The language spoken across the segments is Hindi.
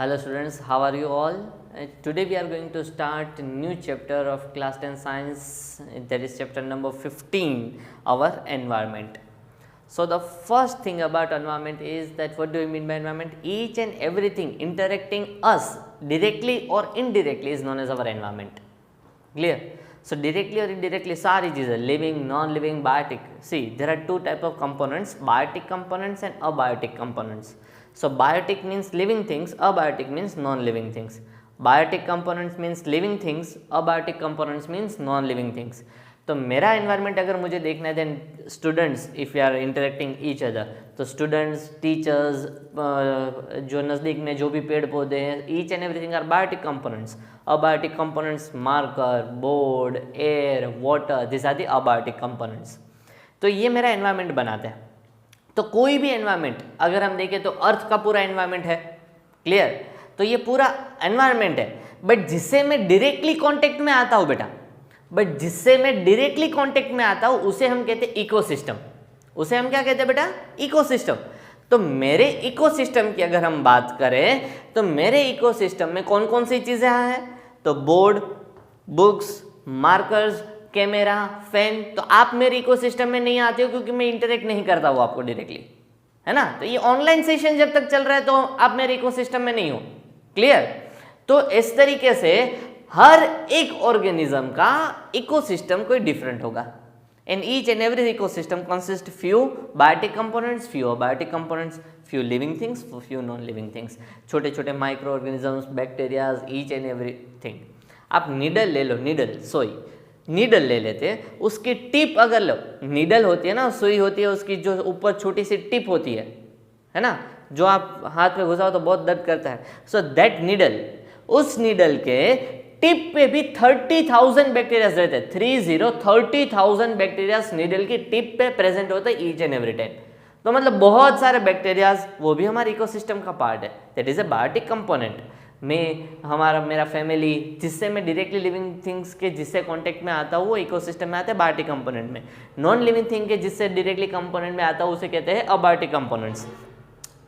Hello students, how are you all? Today we are going to start a new chapter of class 10 science, that is chapter number 15, our environment. So the first thing about environment is that what do we mean by environment? Each and everything interacting us directly or indirectly is known as our environment. Clear? So directly or indirectly सारी चीज़ें living, non-living, biotic. See, there are two type of components, biotic components and abiotic components. So biotic means living things, abiotic means non-living things. Biotic components means living things, abiotic components means non-living things. तो मेरा एनवायरनमेंट अगर मुझे देखना है then students if you are interacting each other, तो स्टूडेंट्स, टीचर्स, जो नज़दीक में जो भी पेड़ पौधे हैं, each and everything are biotic components. Abiotic components marker, board, air, water, this are the abiotic components. तो ये मेरा एनवायरनमेंट बनाते हैं. तो कोई भी एनवायरनमेंट अगर हम देखें तो अर्थ का पूरा एनवायरनमेंट है. क्लियर? तो ये पूरा एनवायरनमेंट है, बट जिससे मैं डायरेक्टली कांटेक्ट में आता हूँ बेटा, जिससे मैं डायरेक्टली कांटेक्ट में आता हूँ उसे हम कहते हैं इकोसिस्टम. उसे हम क्या कहते हैं बेटा? इकोसिस्टम. तो मेरे इकोसिस्टम की अगर हम बात करें तो मेरे इकोसिस्टम में कौन कौन सी चीज़ें हैं? तो board, books, markers, camera, fan. तो आप मेरे इकोसिस्टम में नहीं आते हो क्योंकि मैं इंटरेक्ट नहीं करता हूँ आपको डायरेक्टली, है ना. तो ये ऑनलाइन सेशन जब तक चल रहा है तो आप मेरे इकोसिस्टम में नहीं हो. क्लियर? तो इस तरीके से हर एक ऑर्गेनिज्म का इकोसिस्टम कोई डिफरेंट होगा. And each and every ecosystem consist few biotic components, few abiotic components, few living things, few non living things. छोटे छोटे micro organisms, bacterias, each and everything. आप नीडल ले लो, नीडल ले लेते हैं, उसकी टिप अगर लो, नीडल होती है ना, सुई होती है, उसकी जो ऊपर छोटी सी टिप होती है ना, जो आप हाथ में घुसाओ तो बहुत दर्द करता है. सो दैट नीडल, उस नीडल के टिप पे भी 30,000 बैक्टीरिया रहते हैं. 30,000 बैक्टीरिया नीडल की टिप पे प्रेजेंट होते हैं ईच एंड एवरी टाइम. तो मतलब बहुत सारे बैक्टीरियाज, वो भी हमारे इकोसिस्टम का पार्ट है. That is a biotic component. मेरा फैमिली, जिससे मैं डायरेक्टली लिविंग थिंग्स के जिससे कांटेक्ट में आता हूँ वो इकोसिस्टम में आते हैं बायोटिक कंपोनेंट में. नॉन लिविंग थिंग के जिससे डायरेक्टली कंपोनेंट में आता हूँ उसे कहते हैं अबायोटिक कंपोनेंट्स.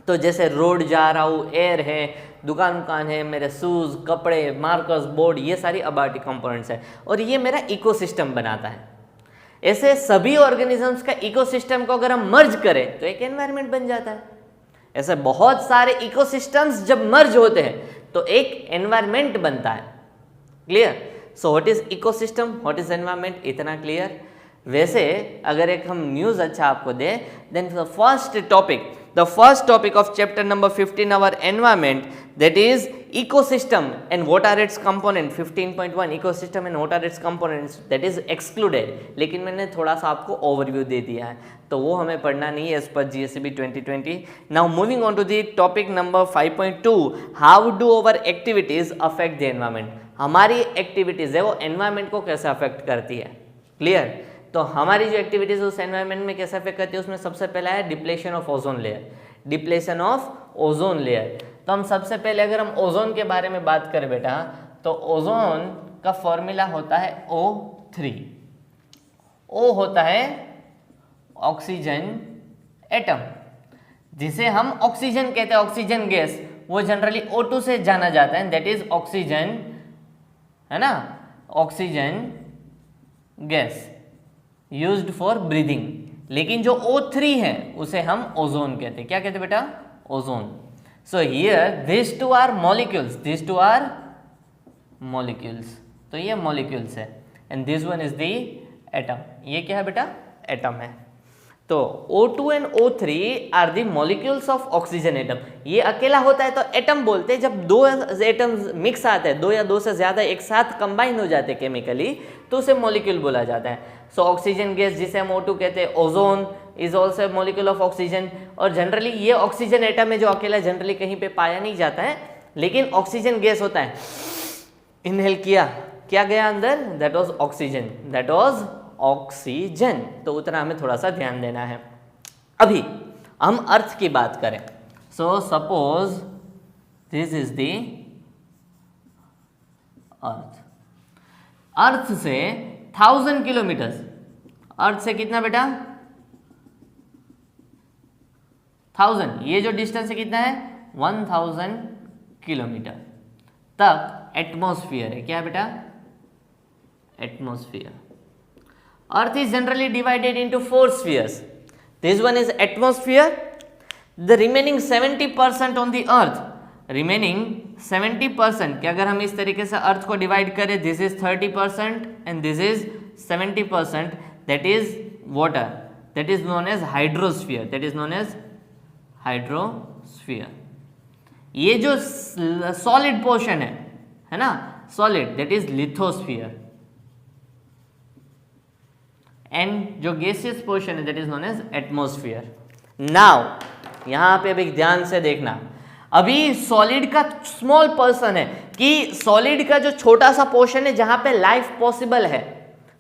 तो जैसे रोड जा रहा हूँ, एयर है, दुकान है, मेरे शूज़, कपड़े, मार्कर्स, बोर्ड, ये सारी अबायोटिक कंपोनेंट्स है और ये मेरा इकोसिस्टम बनाता है. ऐसे सभी ऑर्गेनिजम्स का इकोसिस्टम को अगर हम मर्ज करें तो एक एनवायरनमेंट बन जाता है. ऐसे बहुत सारे इकोसिस्टम्स जब मर्ज होते हैं तो एक एनवायरनमेंट बनता है. Clear? So what is ecosystem, what is environment, इतना क्लियर. वैसे अगर एक हम न्यूज़ अच्छा आपको दे, then the first topic of chapter number 15 our environment, that is ecosystem and what are its component. 15.1 ecosystem and what are its components, that is excluded. लेकिन मैंने थोड़ा सा आपको ओवरव्यू दे दिया है तो वो हमें पढ़ना नहीं है as per GSEB 2020. Now moving on to the topic number 5.2, how do our activities affect the environment. हमारी एक्टिविटीज है वो एनवायरमेंट को कैसे अफेक्ट करती है. क्लियर? तो हमारी जो एक्टिविटीज उस एनवायरनमेंट में कैसे अफेक्ट करती है, उसमें सबसे पहला है depletion of ozone layer. Depletion of ozone layer. तो हम सबसे पहले अगर हम ओजोन के बारे में बात करें बेटा, तो ओजोन का फॉर्मूला होता है O3. O होता है ऑक्सीजन एटम, जिसे हम ऑक्सीजन कहते हैं. ऑक्सीजन गैस वो जनरली O2 से जाना जाता है, दैट इज ऑक्सीजन, है ना, oxygen gas used for breathing. लेकिन जो O3 है उसे हम ओजोन कहते हैं. क्या कहते हैं बेटा? Ozone. So here this two are molecules, तो ये मॉलिक्यूल्स है and this one is the atom. ये क्या है बेटा? एटम है. तो O2 and O3 are the molecules of oxygen atom. ये अकेला होता है तो एटम बोलते हैं. जब दो एटम्स मिक्स आते हैं, दो या दो से ज्यादा एक साथ कंबाइन हो जाते हैं केमिकली, तो उसे मॉलिक्यूल बोला जाता है. सो ऑक्सीजन गैस जिसे हम O2 कहते हैं, ozone is also molecule of oxygen. और जनरली ये ऑक्सीजन एटम है जो अकेला जनरली कहीं पे पाया नहीं जाता है, लेकिन ऑक्सीजन गैस होता है. इनहेल किया, क्या गया अंदर? That was oxygen. तो उतना हमें थोड़ा सा ध्यान देना है. अभी हम अर्थ की बात करें. So suppose this is the earth से 1000 किलोमीटर, अर्थ से कितना बेटा? 1000. ये जो डिस्टेंस है कितना है? 1000 किलोमीटर तक एटमॉस्फेयर है। क्या है बेटा? Atmosphere. Earth is generally divided into 4 spheres. This one is atmosphere, the remaining 70% on the earth, remaining 70% कि अगर हम इस तरीके से अर्थ को डिवाइड करें, this is 30% and this is 70%, that is water, that is known as hydrosphere, that is known as hydrosphere. ये जो सॉलिड पोर्शन है ना, solid, that is lithosphere, and जो गैसियस पोर्शन है that is known as atmosphere. Now यहां पे अभी ध्यान से देखना, अभी सॉलिड का स्मॉल पर्सन है कि सॉलिड का जो छोटा सा पोर्शन है जहां पे लाइफ पॉसिबल है,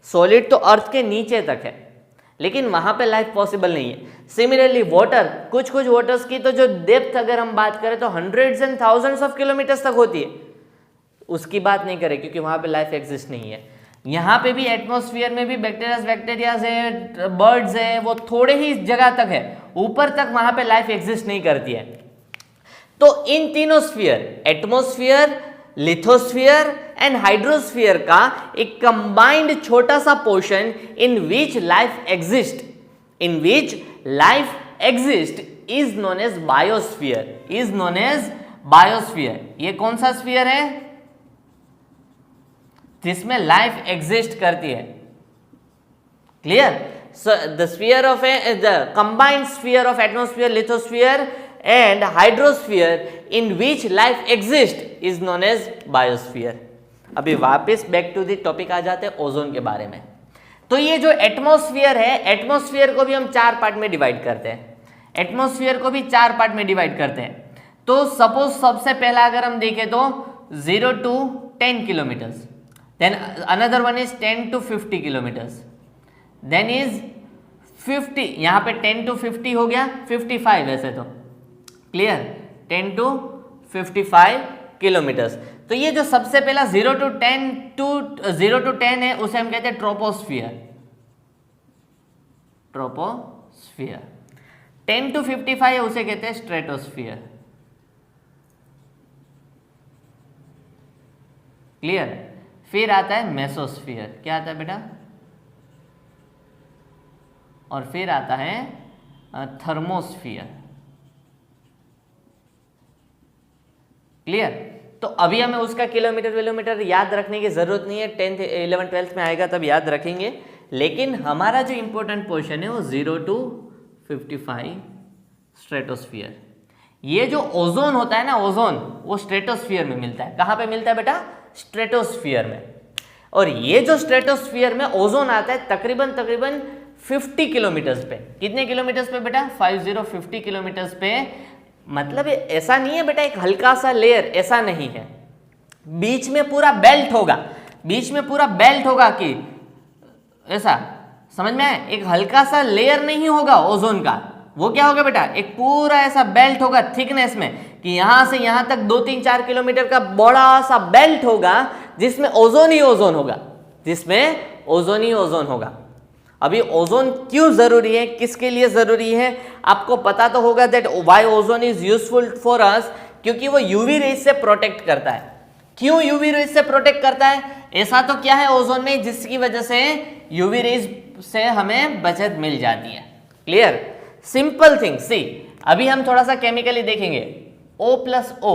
सॉलिड तो अर्थ के नीचे तक है लेकिन वहां पे लाइफ पॉसिबल नहीं है। सिमिलरली वाटर, कुछ कुछ वाटर्स की तो जो डेप्थ अगर हम बात करें तो hundreds and thousands of kilometres तक होती है, उसकी बात नहीं करें क्योंकि वहां पे लाइफ एग्जिस्ट नहीं है। यहाँ पे भी एटमॉस्फेयर में भी बैक्टीरियाज है, बर्ड्स है, वो थोड़े ही जगह तक है, ऊपर तक वहां पे लाइफ एग्जिस्ट नहीं करती है। तो इन तीनों sphere, atmosphere, lithosphere and hydrosphere का एक कंबाइंड छोटा सा portion in which life exist, in which life exist is known as biosphere, is known as biosphere. ये कौन सा स्फीयर है? जिसमें लाइफ एग्जिस्ट करती है। Clear? So the sphere of the combined sphere of atmosphere, lithosphere and hydrosphere in which life exist is known as biosphere. अभी वापस बैक टू द टॉपिक आ जाते हैं, ओजोन के बारे में। तो ये जो एटमॉस्फेयर है, एटमॉस्फेयर को भी हम 4 पार्ट में डिवाइड करते हैं, एटमॉस्फेयर को भी 4 पार्ट में डिवाइड करते हैं। तो सपोज सबसे पहला अगर हम देखें तो 0 to 10 kilometres, then another one is 10 to 50 kilometers, then is 50, यहाँ पे 10 to 50 हो गया, 55 ऐसे तो क्लियर, 10 to 55 किलोमीटर्स। तो ये जो सबसे पहला 0 to 10 है उसे हम कहते हैं ट्रोपोस्फियर, ट्रोपोस्फियर। 10 to 55 है उसे कहते हैं स्ट्रेटोस्फियर। क्लियर? फिर आता है मेसोस्फियर। क्या आता है बेटा? और फिर आता है थर्मोस्फियर। क्लियर? तो अभी हमें उसका किलोमीटर याद रखने की जरूरत नहीं है, 10th 11th 12th में आएगा तब याद रखेंगे। लेकिन हमारा जो इंपॉर्टेंट पोर्शन है वो 0 to 55 स्ट्रेटोस्फियर। ये जो ओजोन होता है ना, ओजोन वो स्ट्रेटोस्फियर में मिलता है। कहाँ पे मिलता है बेटा? स्ट्रेटोस्फियर में। और ये जो स्ट्रेटोस्फियर में ओजोन आता है तकरीबन 50 किलोमीटर्स पे। कितने किलोमीटर्स पे बेटा? 50 किलोमीटर्स पे। मतलब ऐसा नहीं है बेटा एक हल्का सा लेयर, ऐसा नहीं है, बीच में पूरा बेल्ट होगा, बीच में पूरा बेल्ट होगा कि ऐसा, समझ में आए? एक हल्का सा लेयर नहीं होगा ओजोन का, वो क्या होगा बेटा? एक पूरा ऐसा बेल्ट होगा थिकनेस में कि यहां से यहां तक 2-3-4 किलोमीटर का बड़ा सा बेल्ट होगा जिसमें ओजोन ही ओजोन होगा, जिसमें ओजोन ही ओजोन होगा। अभी ओजोन क्यों जरूरी है, किसके लिए जरूरी है, आपको पता तो होगा that why ozone is useful for us, क्योंकि वो यूवी रेज से प्रोटेक्ट करता है। क्यों यूवी रेज से प्रोटेक्ट करता है? ऐसा तो क्या है ओजोन में जिसकी वजह से यूवी रेज से हमें बचत मिल जाती है। क्लियर? Simple thing. सी अभी हम थोड़ा सा केमिकली देखेंगे। O+O,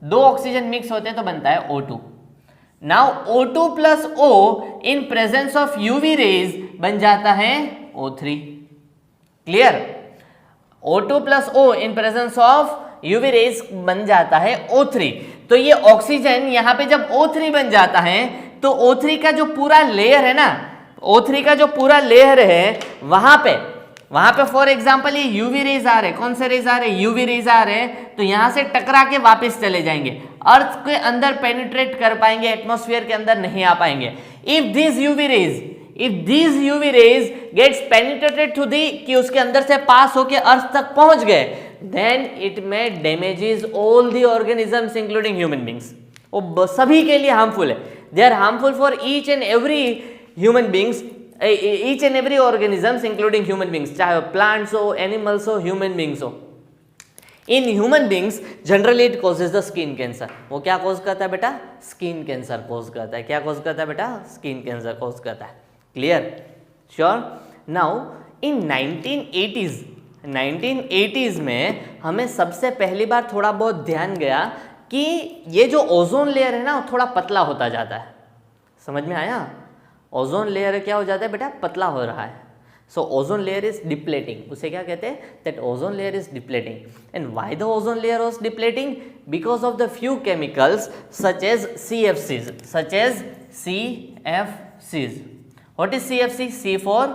2 ऑक्सीजन मिक्स होते हैं तो बनता है O2। Now O2+O in presence of UV rays बन जाता है O3। Clear? O2+O in presence of UV rays बन जाता है O3। तो ये ऑक्सीजन यहां पे जब O3 बन जाता है तो O3 का जो पूरा लेयर है ना, O3 का जो पूरा लेयर है वहां पे फॉर एग्जांपल ये यूवी रेज आ रहे, कौन से रेज आ रहे? यूवी रेज आ रहे, तो यहां से टकरा के वापस चले जाएंगे, अर्थ के अंदर पेनिट्रेट कर पाएंगे, एटमॉस्फेयर के अंदर नहीं आ पाएंगे। If this UV rays gets penetrated to the, कि उसके अंदर से पास होके अर्थ तक पहुंच गए, देन इट में damages all the organisms including human beings. वो सभी के लिए हार्मफुल है, they are harmful for each and every human beings, each and every organisms including human beings, चाहे प्लांट्स हो, एनिमल्स हो, ह्यूमन बींग्स हो। In human beings generally it causes the skin cancer. वो क्या कॉज करता है बेटा? स्किन कैंसर कॉज करता है। क्या कॉज करता है बेटा? स्किन कैंसर कॉज करता है। Clear? Sure? Now in 1980s में हमें सबसे पहली बार थोड़ा बहुत ध्यान गया कि ये जो ओजोन लेयर है ना थोड़ा पतला होता जाता है। समझ में आया? ओजोन लेयर क्या हो जाता है बेटा? पतला हो रहा है। So ozone layer is depleting. उसे क्या कहते हैं? That ozone layer is depleting. And why the ozone layer was depleting? Because of the few chemicals such as CFCs, such as CFCs। What is CFC? C for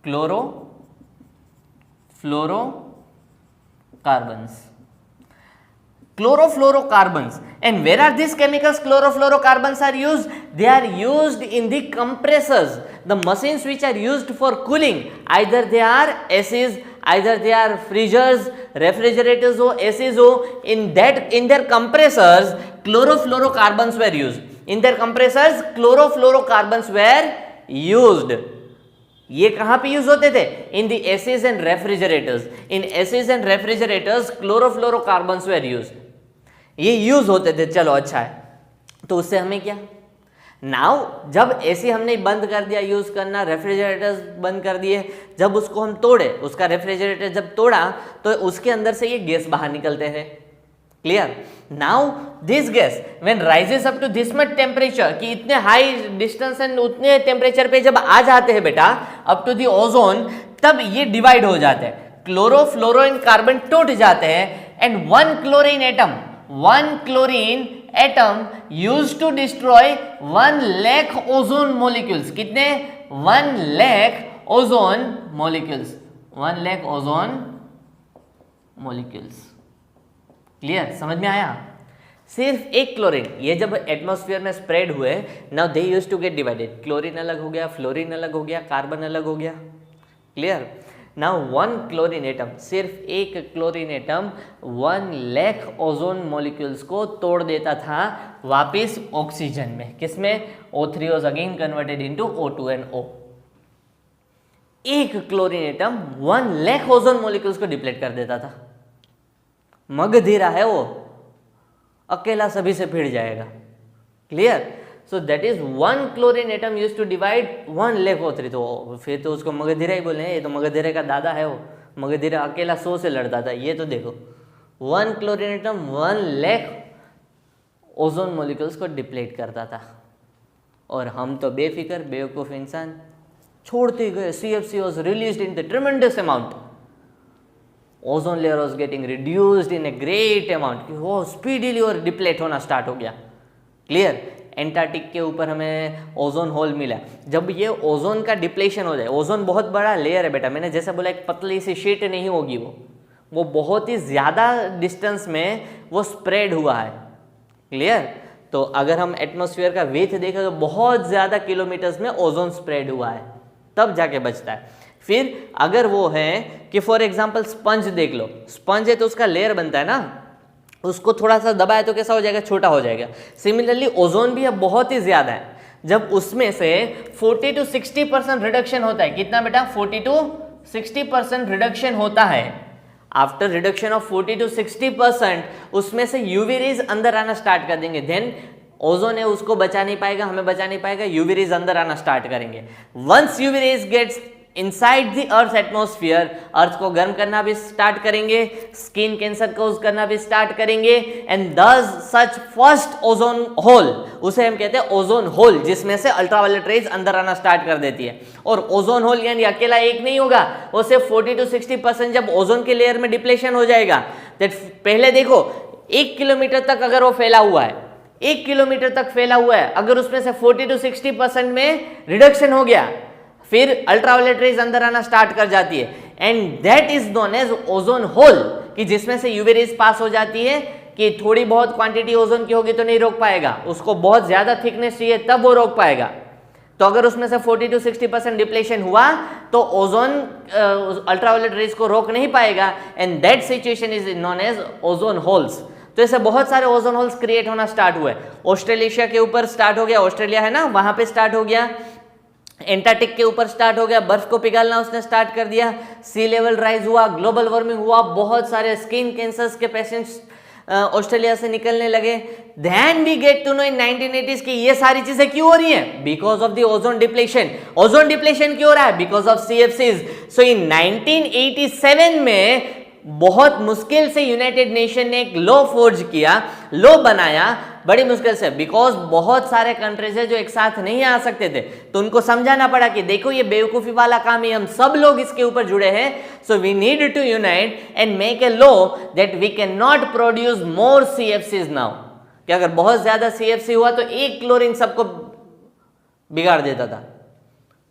chlorofluorocarbons. Chlorofluorocarbons. And where are these chemicals? Chlorofluorocarbons are used. They are used in the compressors, the machines which are used for cooling. Either they are ACs, either they are freezers, refrigerators or ACs. In their compressors, chlorofluorocarbons were used. In their compressors, chlorofluorocarbons were used. ये कहाँ पे यूज होते थे? In the ACs and refrigerators. In ACs and refrigerators chlorofluorocarbons were use. ये यूज होते थे। चलो अच्छा है, तो उससे हमें क्या? नाउ जब एसी हमने बंद कर दिया यूज करना, रेफ्रिजरेटर्स बंद कर दिए, जब उसको हम तोड़े, उसका रेफ्रिजरेटर जब तोड़ा तो उसके अंदर से ये गैस बाहर निकलते थे। Clear? Now this gas when rises up to this much temperature, कि इतने हाई डिस्टेंस एंड उतने टेम्परेचर पे जब आ जाते हैं बेटा अप टू द ओजोन, तब ये डिवाइड हो जाते हैं। क्लोरोफ्लोरो कार्बन टूट जाते हैं and one chlorine atom used to destroy 1 lakh ozone molecules. कितने? 1 lakh ozone molecules. 1 lakh ozone molecules. Clear? समझ में आया? सिर्फ एक क्लोरीन, ये जब एटमॉस्फेयर में स्प्रेड हुए, now they used to get divided. Chlorine अलग हो गया, फ्लोरीन अलग हो गया, कार्बन अलग हो गया। क्लियर? नाउ 1 क्लोरीन एटम, सिर्फ एक chlorine atom 1 lakh ozone molecules को तोड़ देता था वापिस ऑक्सीजन में। किसमें? O3 was again converted into O2 and O। एक chlorine atom 1 lakh ozone molecules को डिप्लेट कर देता था। मगधीरा है वो, अकेला सभी से भिड़ जाएगा। Clear? So that is 1 chlorine atom used to divide 1 lakh O3। तो फिर तो उसको मगधीरा ही बोले, ये तो मगधीरा का दादा है वो। मगधीरा अकेला 100 से लड़ता था। ये तो देखो 1 chlorine atom 1 lakh ozone molecules को डिप्लेट करता था। और हम तो बेफिक्र बेवकूफ़ इंसान छोड़ते गए। CFC was released in the tremendous amount. Ozone layer was getting reduced in a great amount, कि वो स्पीडीली और डिप्लेट होना स्टार्ट हो गया। क्लियर? एंटार्क्टिक के ऊपर हमें ओजोन होल मिला। जब ये ओजोन का डिप्लेशन हो जाए, ओजोन बहुत बड़ा लेयर है बेटा, मैंने जैसा बोला एक पतली सी शीट नहीं होगी, वो बहुत ही ज़्यादा डिस्टेंस में वो स्प्रेड हुआ है। क्लियर? तो अगर हम एटमॉस्फेयर का वेथ देखें तो बहुत ज़्यादा किलोमीटर्स में ओजोन स्प्रेड हुआ है, तब जाके बचता है। फिर अगर वो है कि फॉर एग्जाम्पल स्पंज देख लो, स्पंज है तो उसका लेयर बनता है ना, उसको थोड़ा सा दबाए तो कैसा हो जाएगा? छोटा हो जाएगा। सिमिलरली ओजोन भी अब बहुत ही ज़्यादा है। जब उसमें से 40 to 60% रिडक्शन होता है, कितना बेटा? 40 to 60% रिडक्शन होता है। आफ्टर रिडक्शन ऑफ 40 to 60% उसमें से यूवी रेज अंदर आना स्टार्ट कर देंगे। देन ओजोन है उसको बचा नहीं पाएगा, हमें बचा नहीं पाएगा, यूवी रेज अंदर आना स्टार्ट करेंगे। Once UV rays gets inside the earth atmosphere, earth को गर्म करना भी स्टार्ट करेंगे, स्किन कैंसर कोज करना भी स्टार्ट करेंगे। एंड दस सच फर्स्ट ओजोन होल, उसे हम कहते हैं ओजोन होल, जिसमें से अल्ट्रावायलेट रेज अंदर आना स्टार्ट कर देती है। और ओजोन होल यानी अकेला एक नहीं होगा, वो सिर्फ 40 to 60% जब ओजोन के लेयर में डिप्लेशन हो जाएगा, दैट पहले देखो 1 किलोमीटर तक अगर वो फैला हुआ है, 1 किलोमीटर तक फैला हुआ है, अगर उसमें से 40 to 60% में रिडक्शन हो गया, फिर अल्ट्रावायलेट रेज अंदर आना स्टार्ट कर जाती है। And that is known as ozone hole, कि जिसमें से यूवी रेज पास हो जाती है, कि थोड़ी बहुत क्वांटिटी ओजोन की होगी तो नहीं रोक पाएगा, उसको बहुत ज्यादा थिकनेस चाहिए तब वो रोक पाएगा। तो अगर उसमें से 40 to 60% डिप्लेशन हुआ तो ओजोन अल्ट्रावायलेट रेज को रोक नहीं पाएगा, and that situation is known as ozone holes. तो ऐसे बहुत सारे ओजोन होल्स क्रिएट होना स्टार्ट हुए। ऑस्ट्रेलिया के ऊपर स्टार्ट हो गया, ऑस्ट्रेलिया है ना, वहां पे स्टार्ट हो गया। एंटार्क्टिक के ऊपर स्टार्ट हो गया, बर्फ को पिघलना उसने स्टार्ट कर दिया, सी लेवल राइज हुआ, ग्लोबल वार्मिंग हुआ, बहुत सारे स्किन कैंसर्स के पेशेंट्स ऑस्ट्रेलिया से निकलने लगे। Then we get to know in 1980s की ये सारी चीजें क्यों हो रही हैं? Because of the ozone depletion. Ozone depletion क्यों हो रहा है? Because of CFCs. So in 1987 में बहुत मुश्किल से यूनाइटेड नेशन ने एक लॉ फोर्ज किया, लॉ बनाया बड़ी मुश्किल से, बिकॉज बहुत सारे कंट्रीज है जो एक साथ नहीं आ सकते थे, तो उनको समझाना पड़ा कि देखो ये बेवकूफी वाला काम है, हम सब लोग इसके ऊपर जुड़े हैं, so we need to unite and make a law that we can not produce more CFCs now. कि अगर बहुत ज्यादा सीएफसी हुआ तो एक क्लोरीन सबको बिगाड़ देता था।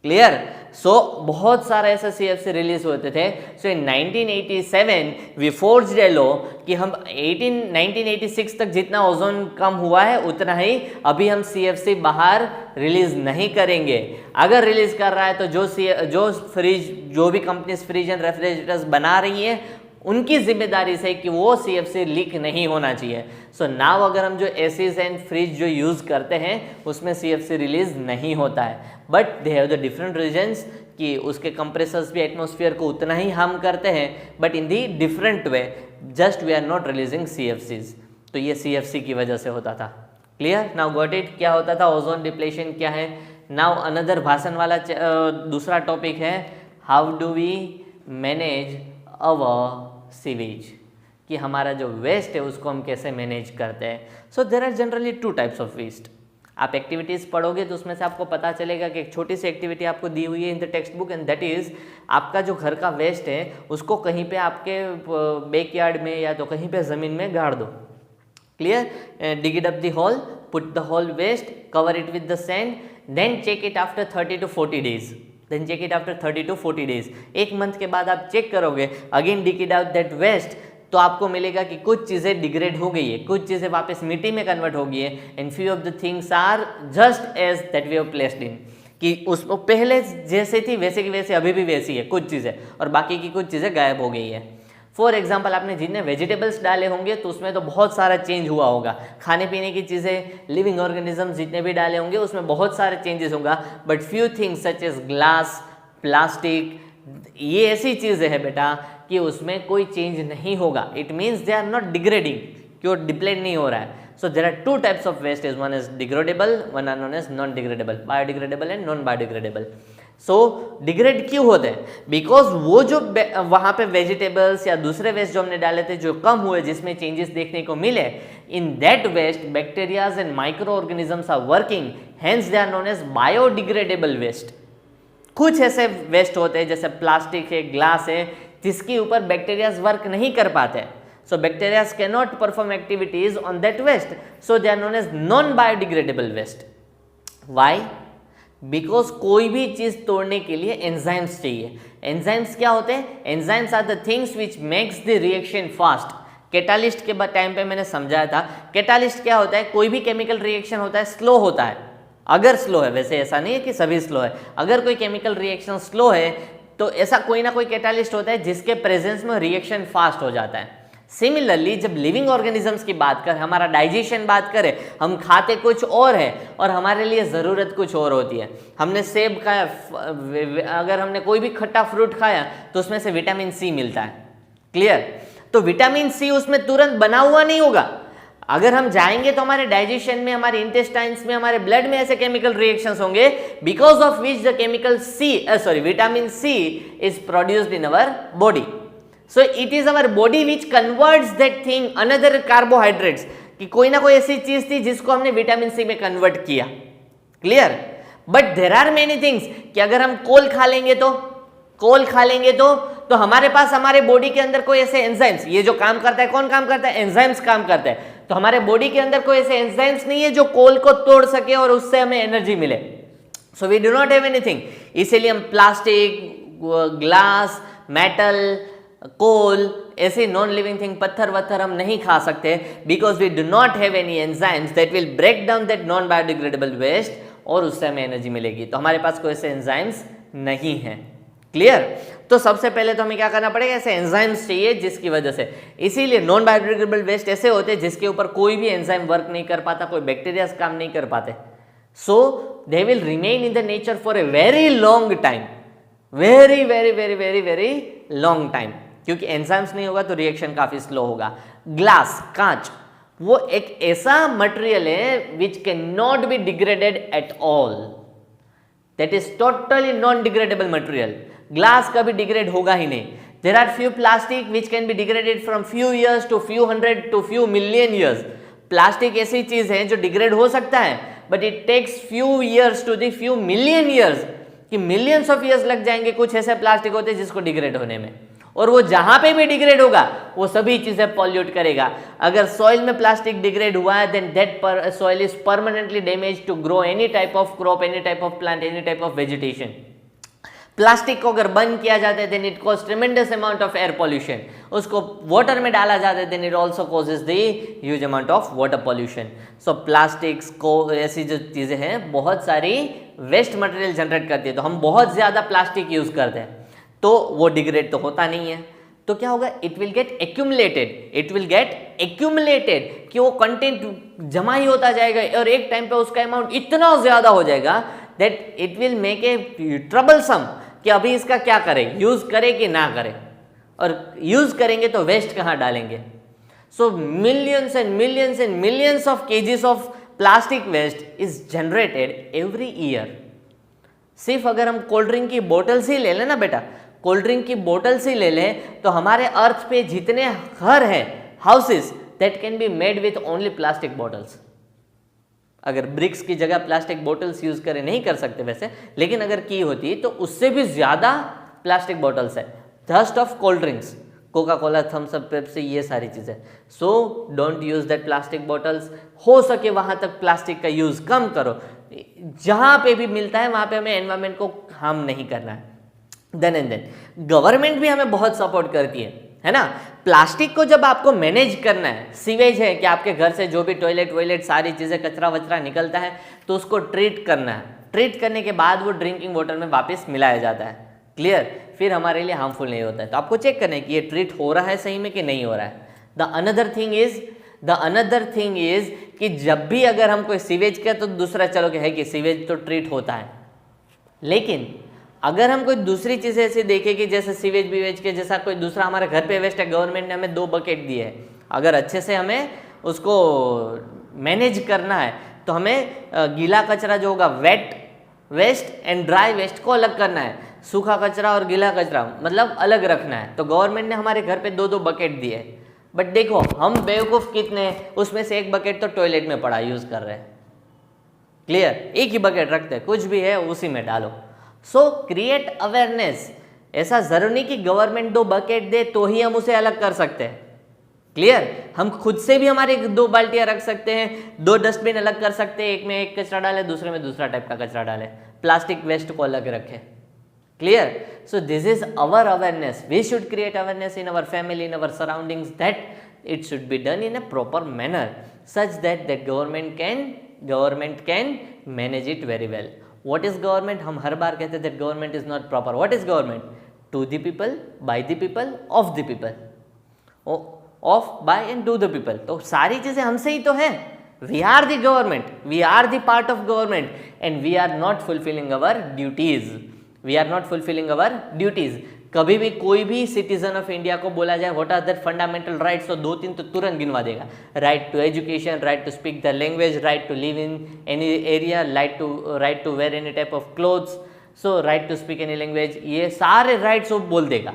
क्लियर? सो बहुत सारे ऐसे सीएफसी रिलीज होते थे। सो in 1987 we forged a law कि हम 1986 तक जितना ओजोन कम हुआ है उतना ही अभी हम सीएफसी बाहर रिलीज नहीं करेंगे। अगर रिलीज कर रहा है तो जो भी कंपनीज फ्रिज एंड रेफ्रिजरेटर्स बना रही है उनकी जिम्मेदारी से कि वो सीएफसी लीक नहीं होना चाहिए। सो नाउ अगर हम जो एसीज एंड फ्रिज जो यूज करते हैं उसमें सीएफसी रिलीज नहीं होता है, but they have the different reasons कि उसके कंप्रेसर्स भी एटमॉस्फेयर को उतना ही हार्म करते हैं, but in the different way, just we are not releasing CFCs. तो ये सीएफसी की वजह से होता था। क्लियर? Now got it? क्या होता था? ओजोन डिप्लेशन क्या है? नाउ अनदर भाषण वाला दूसरा टॉपिक है, how do we manage our sewage, कि हमारा जो वेस्ट है उसको हम कैसे मैनेज करते हैं। So there are generally two types of waste. आप एक्टिविटीज़ पढ़ोगे तो उसमें से आपको पता चलेगा कि एक छोटी सी एक्टिविटी आपको दी हुई है in the text book, and that is आपका जो घर का वेस्ट है उसको कहीं पे आपके बैकयार्ड में या तो कहीं पे ज़मीन में गाड़ दो। Clear? Dig it up the hole, put the whole waste, cover it with the sand, then check it after 30 to 40 days। Then check it after 30 to 40 days। एक मंथ के बाद आप चेक करोगे, again dig it out that waste, तो आपको मिलेगा कि कुछ चीज़ें डिग्रेड हो गई है, कुछ चीज़ें वापस मिट्टी में कन्वर्ट हो गई है, and few of the things are just as that we have placed in, कि उसको पहले जैसे थी वैसे की वैसे अभी भी वैसी है कुछ चीज़ें, और बाकी की कुछ चीज़ें गायब हो गई है। फॉर एग्जाम्पल, आपने जितने वेजिटेबल्स डाले होंगे तो उसमें तो बहुत सारा चेंज हुआ होगा, खाने पीने की चीज़ें, लिविंग ऑर्गेनिज्म जितने भी डाले होंगे उसमें बहुत सारे चेंजेस होगा, but few things such as glass, plastic, ये ऐसी चीज़ें है बेटा कि उसमें कोई चेंज नहीं होगा। It means they are not degrading, कि वो डिप्लेट नहीं हो रहा है। So there are two types of waste, one is degradable, one are known as non degradable, biodegradable and non biodegradable. So degrade क्यों होते हैं? बिकॉज वो जो वहाँ पे वेजिटेबल्स या दूसरे वेस्ट जो हमने डाले थे जो कम हुए, जिसमें चेंजेस देखने को मिले, in that waste bacterias and micro organisms are working, hence they are known as biodegradable waste. कुछ ऐसे वेस्ट होते हैं जैसे प्लास्टिक है, ग्लास है, जिसके ऊपर बैक्टीरियाज वर्क नहीं कर पाते, so bacterias can not perform activities on that waste, so they are known as non biodegradable waste. Why? Because कोई भी चीज तोड़ने के लिए एंजाइम्स चाहिए। एंजाइम्स क्या होते हैं? Enzymes are the things which makes the reaction fast. Catalyst के टाइम पे मैंने समझाया था, कैटालिस्ट क्या होता है? कोई भी केमिकल रिएक्शन होता है स्लो होता है, अगर स्लो है, वैसे ऐसा नहीं है कि सभी स्लो है, अगर कोई केमिकल रिएक्शन स्लो है तो ऐसा कोई ना कोई कैटालिस्ट होता है जिसके प्रेजेंस में रिएक्शन फास्ट हो जाता है। सिमिलरली जब लिविंग ऑर्गेनिजम्स की बात करें, हमारा डाइजेशन बात करें, हम खाते कुछ और है और हमारे लिए ज़रूरत कुछ और होती है। हमने सेब खाया, अगर हमने कोई भी खट्टा फ्रूट खाया तो उसमें से विटामिन सी मिलता है। क्लियर? तो विटामिन सी उसमें तुरंत बना हुआ नहीं होगा, अगर हम जाएंगे तो हमारे डाइजेशन में, हमारे इंटेस्टाइन्स में, हमारे ब्लड में ऐसे केमिकल रिएक्शंस होंगे because of which the chemical vitamin C is produced in our body. So it is our body which converts that thing another carbohydrates, कि कोई ना कोई ऐसी चीज थी जिसको हमने विटामिन सी में कन्वर्ट किया। Clear? But there are many things, कि अगर हम कोल खा लेंगे तो हमारे पास, हमारे बॉडी के अंदर कोई ऐसे एंजाइम्स, ये जो काम करता है, कौन काम करता है? एंजाइम्स काम करता है। तो हमारे बॉडी के अंदर कोई ऐसे एंजाइम्स नहीं है जो कोल को तोड़ सके और उससे हमें एनर्जी मिले। So we do not have anything. इसीलिए हम प्लास्टिक, ग्लास, मेटल, कोल, ऐसे नॉन लिविंग थिंग, पत्थर वत्थर हम नहीं खा सकते, because we do not have any enzymes that will break down that non biodegradable waste, और उससे हमें एनर्जी मिलेगी। तो हमारे पास कोई ऐसे एंजाइम्स नहीं है। क्लियर? तो सबसे पहले तो हमें क्या करना पड़ेगा? ऐसे एंजाइम्स चाहिए जिसकी वजह से, इसीलिए नॉन बायोडिग्रेडेबल वेस्ट ऐसे होते हैं जिसके ऊपर कोई भी एंजाइम वर्क नहीं कर पाता, कोई बैक्टीरिया काम नहीं कर पाते। So they will remain in the nature for a very long time, very very very very very long time, क्योंकि एंजाइम्स नहीं होगा तो रिएक्शन काफी स्लो होगा. ग्लास, कांच, वो एक ऐसा मटेरियल है which can not be degraded at all. That is totally non degradable material. Glass कभी डिग्रेड होगा ही नहीं. There are few plastic which can be degraded from few years to few hundred to few million years. Plastic ऐसी चीज है जो डिग्रेड हो सकता है, but it takes few years to the few million years, कि मिलियंस ऑफ ईयर्स लग जाएंगे कुछ ऐसे प्लास्टिक होते हैं जिसको डिग्रेड होने में. और वो जहां पे भी डिग्रेड होगा वो सभी चीजें पॉल्यूट करेगा. अगर सॉइल में प्लास्टिक डिग्रेड हुआ है, then that soil is permanently damage to grow any type of crop, any type of plant, any type of vegetation. Plastic को अगर बंद किया जाता है, then it cause tremendous amount of air pollution. उसको वाटर में डाला जाता है, then it also causes the huge amount of water pollution. So plastics को ऐसी जो चीजें हैं बहुत सारी वेस्ट मटेरियल जनरेट करती है. तो हम बहुत ज्यादा प्लास्टिक यूज करते हैं तो वो डिग्रेड तो होता नहीं है. तो क्या होगा, it will get accumulated, it will get accumulated, कि वो कंटेंट जमा ही होता जाएगा और एक टाइम पे उसका अमाउंट इतना ज्यादा हो जाएगा that it will make a troublesome, कि अभी इसका क्या करें, यूज करें कि ना करें, और यूज करेंगे तो वेस्ट कहाँ डालेंगे. So millions and millions and millions of kgs of plastic waste is generated every year. सिर्फ अगर हम कोल्ड ड्रिंक की बोटल्स ही ले लें ना बेटा, कोल्ड ड्रिंक की बोटल्स ही ले लें, तो हमारे अर्थ पे जितने घर हैं, houses, that can be made with only plastic bottles. अगर ब्रिक्स की जगह प्लास्टिक बोटल्स यूज करें, नहीं कर सकते वैसे, लेकिन अगर की होती तो उससे भी ज्यादा प्लास्टिक बॉटल्स है. Just of cold drinks, Coca Cola, Thums Up, Pepsi, ये सारी चीजें. So don't use that plastic bottles. हो सके वहां तक प्लास्टिक का यूज कम करो. जहां पे भी मिलता है वहां पे हमें एनवायरमेंट को हार्म नहीं करना है. देन एंड देन गवर्नमेंट भी हमें बहुत सपोर्ट करती है ना. प्लास्टिक को जब आपको मैनेज करना है, सीवेज है कि आपके घर से जो भी टॉयलेट सारी चीजें कचरा वचरा निकलता है, तो उसको ट्रीट करना है. ट्रीट करने के बाद वो ड्रिंकिंग वाटर में वापस मिलाया जाता है. क्लियर? फिर हमारे लिए हार्मफुल नहीं होता है. तो आपको चेक करना है कि ये ट्रीट हो रहा है सही में कि नहीं हो रहा है. द अनदर थिंग इज कि जब भी अगर हम कोई सीवेज का, तो दूसरा चलो कि है कि सीवेज तो ट्रीट होता है, लेकिन अगर हम कोई दूसरी चीज़ ऐसी देखें कि जैसे सीवेज बीवेज के जैसा कोई दूसरा हमारे घर पे वेस्ट है, गवर्नमेंट ने हमें 2 बकेट दिए है, अगर अच्छे से हमें उसको मैनेज करना है तो हमें गीला कचरा जो होगा, wet waste and dry waste को अलग करना है. सूखा कचरा और गीला कचरा मतलब अलग रखना है. तो गवर्नमेंट ने हमारे घर पे 2-2 बकेट दिए. बट देखो हम बेवकूफ़ कितने हैं, उसमें से एक बकेट तो टॉयलेट में पड़ा यूज़ कर रहे हैं. क्लियर? एक ही बकेट रखते हैं, कुछ भी है उसी में डालो. सो क्रिएट अवेयरनेस. ऐसा जरूरी नहीं कि गवर्नमेंट 2 बकेट दे तो ही हम उसे अलग कर सकते हैं. क्लियर? हम खुद से भी हमारे 2 बाल्टियां रख सकते हैं, 2 डस्टबिन अलग कर सकते हैं. एक में एक कचरा डाले, दूसरे में दूसरा टाइप का कचरा डाले, प्लास्टिक वेस्ट को अलग रखें. Clear? So this is our awareness. We should create awareness in our family, in our surroundings, that it should be done in a proper manner such that the government can manage it very well. What is government? हम हर बार कहते हैं that government is not proper. What is government? To the people, by the people, of the people. Of, by and to the people. तो सारी चीजें हमसे ही तो हैं. We are the government. We are the part of government and we are not fulfilling our duties. We are not fulfilling our duties. कभी भी कोई भी सिटीजन ऑफ इंडिया को बोला जाए what are the fundamental rights, तो 2-3 तो तुरंत गिनवा देगा. Right to education, right to speak the language, right to live in any area, right to wear any type of clothes, so right to speak any language, ये सारे राइट्स वो बोल देगा.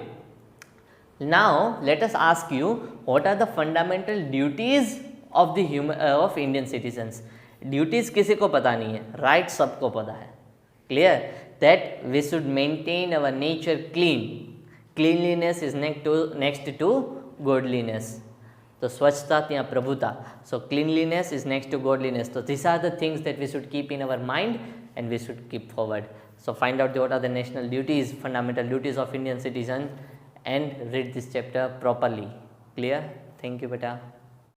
Now let us ask you what are the fundamental duties of the of Indian citizens. Duties किसी को पता नहीं है, राइट्स सबको पता है. Clear? That we should maintain our nature clean. Cleanliness is next to godliness. So स्वच्छता ત્યાં પ્રભુતા. So cleanliness is next to godliness. So these are the things that we should keep in our mind and we should keep forward. So find out what are the national duties, fundamental duties of Indian citizens and read this chapter properly. Clear? Thank you beta.